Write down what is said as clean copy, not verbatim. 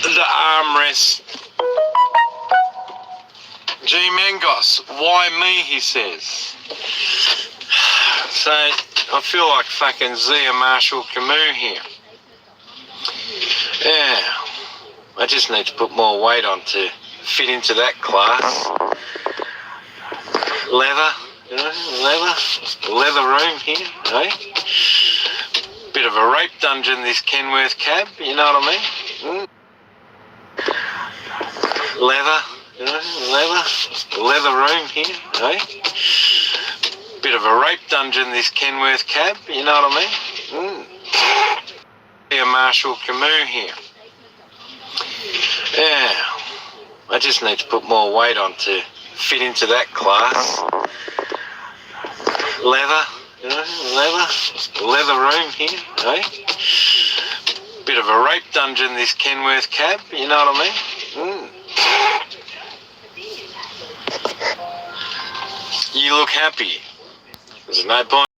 the armrest. G Mengos, why me, he says. So, I feel like fucking Zia Marshall Camus here. Yeah, I just need to put more weight on to fit into that class. Leather, you know, leather room here, eh? Bit of a rape dungeon, this Kenworth cab, you know what I mean? Leather, you know, leather room here, eh? Bit of a rape dungeon, this Kenworth cab, you know what I mean? A Marshall Camus here. Yeah, I just need to put more weight on to fit into that class. Leather, you know, leather room here, eh? Bit of a rape dungeon, this Kenworth cab, you know what I mean? You look happy. There's no point.